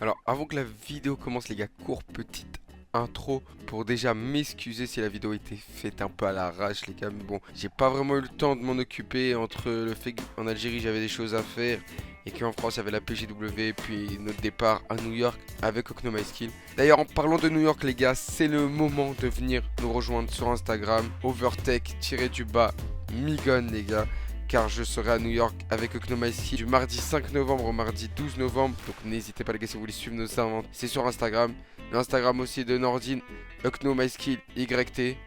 Alors, avant que la vidéo commence, les gars, court petite intro pour déjà m'excuser si la vidéo était faite un peu à l'arrache, les gars. Mais bon, j'ai pas vraiment eu le temps de m'en occuper entre le fait qu'en Algérie j'avais des choses à faire et qu'en France il y avait la PGW et puis notre départ à New York avec Okno My Skill. D'ailleurs, en parlant de New York, les gars, c'est le moment de venir nous rejoindre sur Instagram, overtech-du-bas Migon, les gars. Car je serai à New York avec Okno My Skill du mardi 5 novembre au mardi 12 novembre. Donc n'hésitez pas les gars si vous voulez suivre nos inventes. C'est sur Instagram. L'Instagram aussi de Nordine, Okno My Skill YT.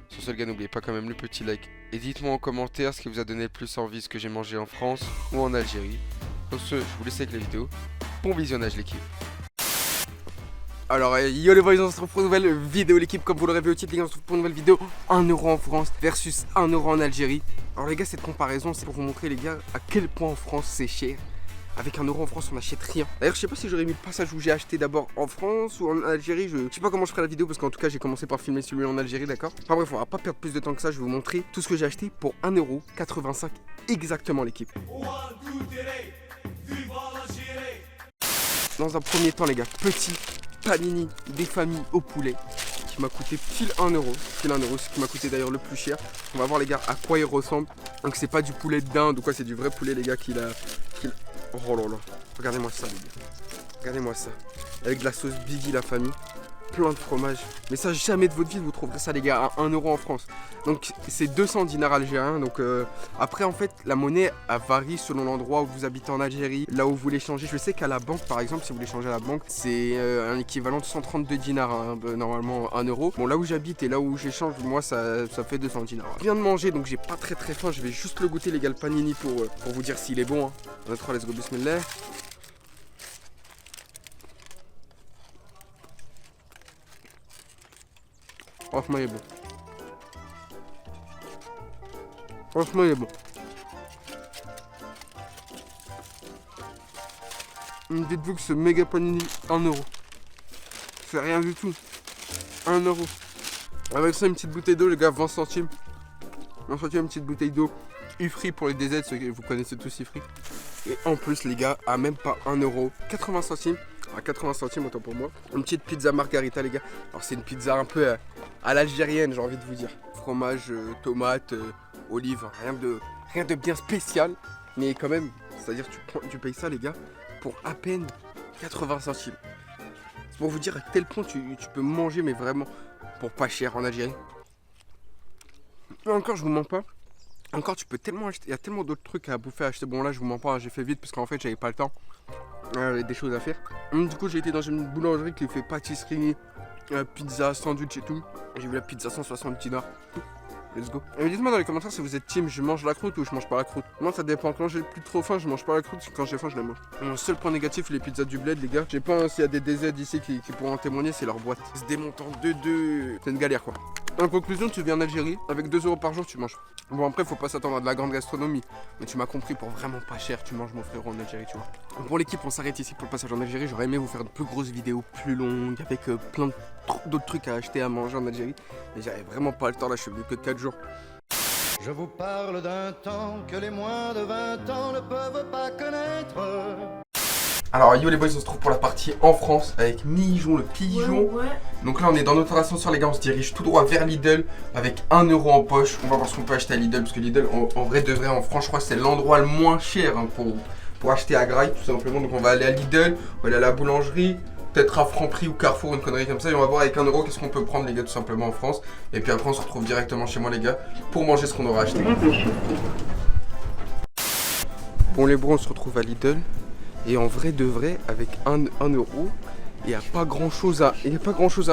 Sur ce les gars, n'oubliez pas quand même le petit like. Et dites-moi en commentaire ce qui vous a donné le plus envie, ce que j'ai mangé en France ou en Algérie. Sur ce, je vous laisse avec la vidéo. Bon visionnage l'équipe. Alors yo les boys, on se retrouve pour une nouvelle vidéo l'équipe. Comme vous l'aurez vu au titre les gars, on se retrouve pour une nouvelle vidéo. 1€ en France versus 1€ en Algérie. Alors les gars, cette comparaison c'est pour vous montrer les gars à quel point en France c'est cher. Avec 1€ en France on n'achète rien. D'ailleurs je sais pas si j'aurais mis le passage où j'ai acheté d'abord en France ou en Algérie. Je sais pas comment je ferai la vidéo parce qu'en tout cas j'ai commencé par filmer celui en Algérie, d'accord. Enfin bref, on va pas perdre plus de temps que ça. Je vais vous montrer tout ce que j'ai acheté pour 1,85€ exactement l'équipe. Dans un premier temps les gars, petit panini des familles au poulet qui m'a coûté pile 1€. Pile 1€, ce qui m'a coûté d'ailleurs le plus cher. On va voir les gars à quoi il ressemble. Donc c'est pas du poulet de dinde ou quoi, c'est du vrai poulet les gars qu'il a. Oh là là, regardez-moi ça les gars. Regardez-moi ça. Avec de la sauce Biggie la famille. Plein de fromage. Mais ça jamais de votre vie vous trouverez ça les gars à 1€ en France. Donc c'est 200 dinars algériens. Donc après en fait la monnaie elle varie selon l'endroit où vous habitez en Algérie. Là où vous voulez changer. Je sais qu'à la banque par exemple, si vous voulez changer à la banque, c'est un équivalent de 132 dinars hein, normalement 1€. Bon là où j'habite et là où j'échange, moi ça fait 200 dinars. Je viens de manger donc j'ai pas très faim. Je vais juste le goûter les gars le panini pour vous dire s'il est bon hein. On a 3, let's go, bismillah. Franchement il est bon. Franchement il est bon. Dites-vous que ce méga panini 1€. C'est rien du tout. 1€. Avec ça une petite bouteille d'eau les gars, 20 centimes. 20 centimes une petite bouteille d'eau. Ifri pour les DZ, ceux que vous connaissez tous Ifri. Et en plus les gars, à même pas 1€, 80 centimes. À 80 centimes autant pour moi. Une petite pizza margarita les gars. Alors c'est une pizza un peu à l'algérienne j'ai envie de vous dire. Fromage, tomate, olive, rien de bien spécial. Mais quand même, c'est-à-dire tu payes ça les gars pour à peine 80 centimes. C'est pour vous dire à quel point tu peux manger mais vraiment pour pas cher en Algérie. Et encore je vous mens pas. Encore tu peux tellement acheter, il y a tellement d'autres trucs à bouffer à acheter. Bon là je vous mens pas, j'ai fait vite parce qu'en fait j'avais pas le temps. J'avais des choses à faire. Du coup j'ai été dans une boulangerie qui fait pâtisserie, pizza, sandwich et tout. J'ai vu la pizza 160 dinars. Let's go. Et dites-moi dans les commentaires si vous êtes team je mange la croûte ou je mange pas la croûte. Moi ça dépend, quand j'ai plus trop faim je mange pas la croûte, quand j'ai faim je la mange. Mon seul point négatif les pizzas du bled les gars. Je sais pas s'il y a des DZ ici qui pourront en témoigner, c'est leur boîte. Ils se démontent en deux. C'est une galère quoi. En conclusion, tu viens en Algérie, avec 2€ par jour tu manges. Bon après faut pas s'attendre à de la grande gastronomie. Mais tu m'as compris, pour vraiment pas cher tu manges mon frérot en Algérie tu vois. Donc pour l'équipe on s'arrête ici pour le passage en Algérie. J'aurais aimé vous faire de plus grosses vidéos, plus longues, avec plein d'autres trucs à acheter, à manger en Algérie. Mais j'avais vraiment pas le temps là, je suis venu que 4 jours. Je vous parle d'un temps que les moins de 20 ans ne peuvent pas connaître. Alors yo les boys, on se trouve pour la partie en France avec Mijon le pigeon. Ouais. Donc là on est dans notre ascenseur les gars, on se dirige tout droit vers Lidl avec 1€ en poche. On va voir ce qu'on peut acheter à Lidl parce que Lidl en vrai de vrai en France je crois que c'est l'endroit le moins cher hein, pour acheter à Graille tout simplement. Donc on va aller à Lidl, on va aller à la boulangerie, peut-être à Franprix ou Carrefour, une connerie comme ça. Et on va voir avec 1€ qu'est-ce qu'on peut prendre les gars tout simplement en France. Et puis après on se retrouve directement chez moi les gars pour manger ce qu'on aura acheté. Bon les bros, on se retrouve à Lidl. Et en vrai de vrai, avec 1€, il n'y a pas grand chose à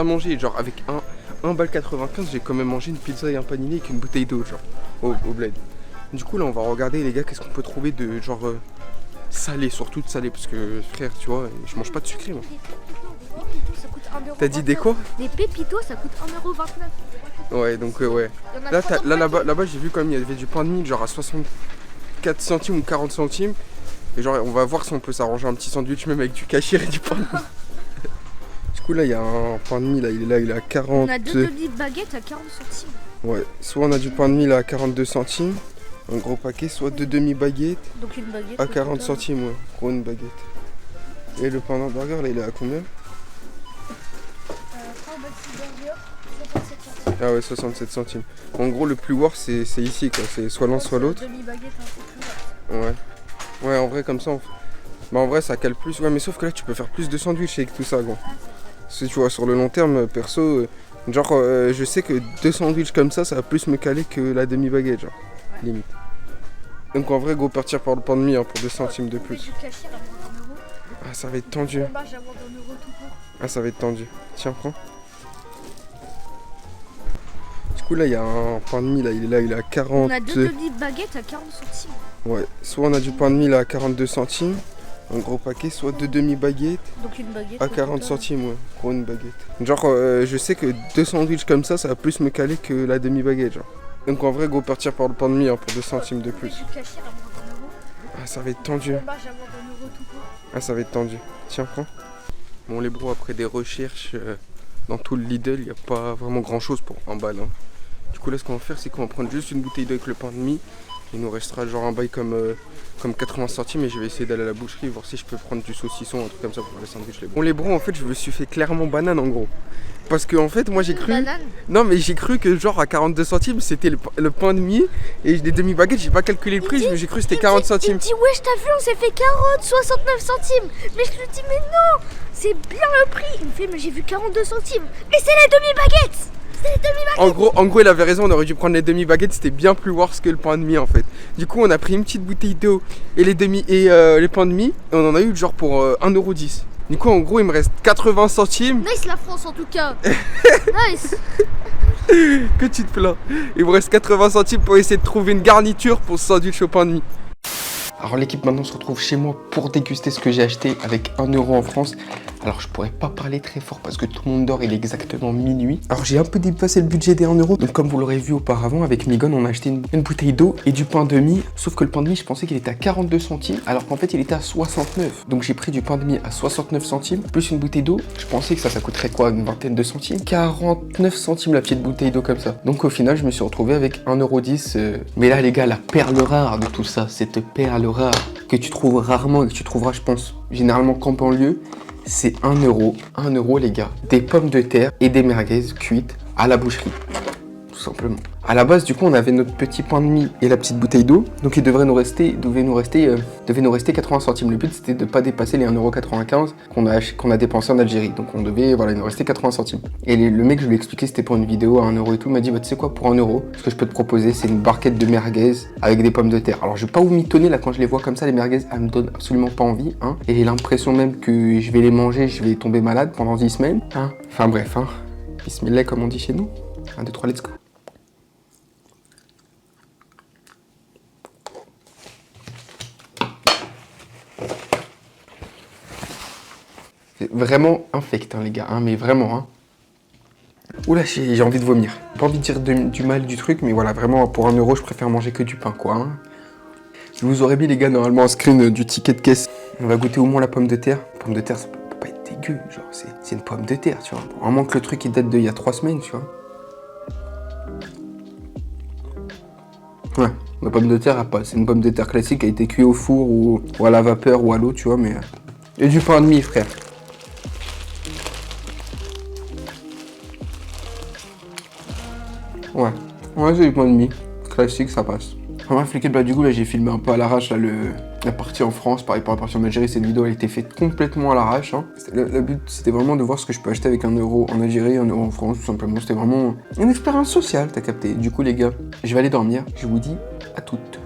manger. Genre avec 1,95$, j'ai quand même mangé une pizza et un panini avec une bouteille d'eau genre au bled. Du coup là on va regarder les gars qu'est-ce qu'on peut trouver de genre salé, surtout de salé parce que frère tu vois, je mange pas de sucré moi. T'as dit des quoi? Des pépitos ça coûte 1,29€. Ouais donc ouais. Là-bas j'ai vu quand même il y avait du pain de mie genre à 64 centimes ou 40 centimes. Et genre on va voir si on peut s'arranger un petit sandwich même avec du cachir et du pain de mie. Du coup là il y a un pain de mie là, il est à 40. On a deux demi-baguettes à 40 centimes. Ouais, soit on a du pain de mie là à 42 centimes, un gros paquet, soit deux demi-baguettes. Donc une baguette à 40 centimes, ouais, gros une baguette. Et le pain d'hamburger, là, il est à combien? Ah ouais, 67 centimes. En gros, le plus worth, c'est ici, quoi. C'est soit l'un, soit l'autre. Demi-baguette un peu plus. Ouais. Ouais, en vrai, comme ça, bah, en vrai, ça cale plus. Ouais, mais sauf que là, tu peux faire plus de sandwichs avec tout ça, gros. Si tu vois, sur le long terme, perso, je sais que 2 sandwichs comme ça va plus me caler que la demi-baguette, genre. Limite. Donc, en vrai, go, partir par le pain de mie, hein, pour 2 centimes de plus. Ah, ça va être tendu. Ah, ça va être tendu. Tiens, prends. Du coup, là, il y a un pain de mie, là, il est à 40. On a 2 demi-baguettes à 40 centimes. Ouais, soit on a du pain de mie, là, à 42 centimes. Un gros paquet, soit 2 demi-baguettes. Donc une baguette. À 40 centimes, ouais. Gros, une baguette. Genre, je sais que 2 sandwichs comme ça va plus me caler que la demi-baguette, genre. Donc, en vrai, go, partir par le pain de mie, hein, pour 2 centimes de plus. Ah, ça va être tendu. Ah, ça va être tendu. Tiens, prends. Bon, les bros, après des recherches dans tout le Lidl, il n'y a pas vraiment grand chose pour un bal. Hein. Du coup, là, ce qu'on va faire, c'est qu'on va prendre juste une bouteille d'eau avec le pain de mie. Il nous restera genre un bail comme 80 centimes et je vais essayer d'aller à la boucherie voir si je peux prendre du saucisson, un truc comme ça pour faire les sandwichs. Bon, les bros, en fait, je me suis fait clairement banane en gros. Parce que en fait, moi j'ai cru. Banane. Non, mais j'ai cru que genre à 42 centimes c'était le pain de mie et les demi-baguettes, j'ai pas calculé le prix, mais j'ai cru que c'était 40 Il centimes. me dit, wesh, t'as vu, on s'est fait carotte, 69 centimes. Mais je lui dis, mais non, c'est bien le prix. Il me fait, mais j'ai vu 42 centimes. Mais c'est la demi-baguette. C'est la demi-baguette. En gros, il avait raison, on aurait dû prendre les demi-baguettes, c'était bien plus worse que le pain de mie en fait. Du coup, on a pris une petite bouteille d'eau et les pains de mie, et on en a eu genre pour 1,10 €. Du coup, en gros, il me reste 80 centimes. Nice la France en tout cas. Nice. Que tu te plains. Il me reste 80 centimes pour essayer de trouver une garniture pour ce sandwich au pain de mie. Alors l'équipe maintenant se retrouve chez moi pour déguster ce que j'ai acheté avec 1 € en France. Alors je pourrais pas parler très fort parce que tout le monde dort, il est exactement minuit. Alors j'ai un peu dépassé le budget des 1 €. Donc comme vous l'aurez vu auparavant, avec Migon on a acheté une bouteille d'eau et du pain de mie. Sauf que le pain de mie je pensais qu'il était à 42 centimes alors qu'en fait il était à 69. Donc j'ai pris du pain de mie à 69 centimes plus une bouteille d'eau. Je pensais que ça coûterait quoi, une vingtaine de centimes. 49 centimes la petite bouteille d'eau comme ça. Donc au final je me suis retrouvé avec 1,10 €. Mais là les gars, la perle rare de tout ça, cette perle rare que tu trouves rarement et que tu trouveras je pense généralement qu'en banlieue, c'est 1 €. 1 € les gars. Des pommes de terre et des merguez cuites à la boucherie. Tout simplement. À la base, du coup, on avait notre petit pain de mie et la petite bouteille d'eau. Donc il devait nous rester 80 centimes. Le but, c'était de ne pas dépasser les 1,95 € qu'on a dépensé en Algérie. Donc il nous restait 80 centimes. Et le mec, je lui ai expliqué, c'était pour une vidéo à 1 € et tout. Il m'a dit, bah, tu sais quoi, pour 1 €, ce que je peux te proposer, c'est une barquette de merguez avec des pommes de terre. Alors je vais pas vous mitonner, là, quand je les vois comme ça, les merguez, elles me donnent absolument pas envie. Hein. Et j'ai l'impression même que je vais les manger, je vais tomber malade pendant 10 semaines. Hein. Enfin bref, hein. Bismillah, comme on dit chez nous. 1, 2, 3, let's go. C'est vraiment infect, hein, les gars, hein, mais vraiment. Hein. Oula, j'ai envie de vomir. Pas envie de dire du mal du truc, mais voilà, vraiment, pour 1 €, je préfère manger que du pain, quoi. Hein. Je vous aurais mis, les gars, normalement, un screen du ticket de caisse. On va goûter au moins la pomme de terre. La pomme de terre, ça peut pas être dégueu, genre, c'est une pomme de terre, tu vois. Vraiment que le truc, il date d'il y a 3 semaines, tu vois. Ouais, la pomme de terre, c'est une pomme de terre classique qui a été cuite au four ou à la vapeur ou à l'eau, tu vois, mais... Et du pain de mie, frère. Ouais, c'est du pain de mie. Classique, ça passe. En bref, l'équipe, du coup, là, j'ai filmé un peu à l'arrache, là, la partie en France. Pareil pour la partie en Algérie, cette vidéo, elle a été faite complètement à l'arrache. Hein. Le but, c'était vraiment de voir ce que je peux acheter avec 1 € en Algérie, 1 € en France, tout simplement. C'était vraiment une expérience sociale, t'as capté. Du coup, les gars, je vais aller dormir. Je vous dis à toutes.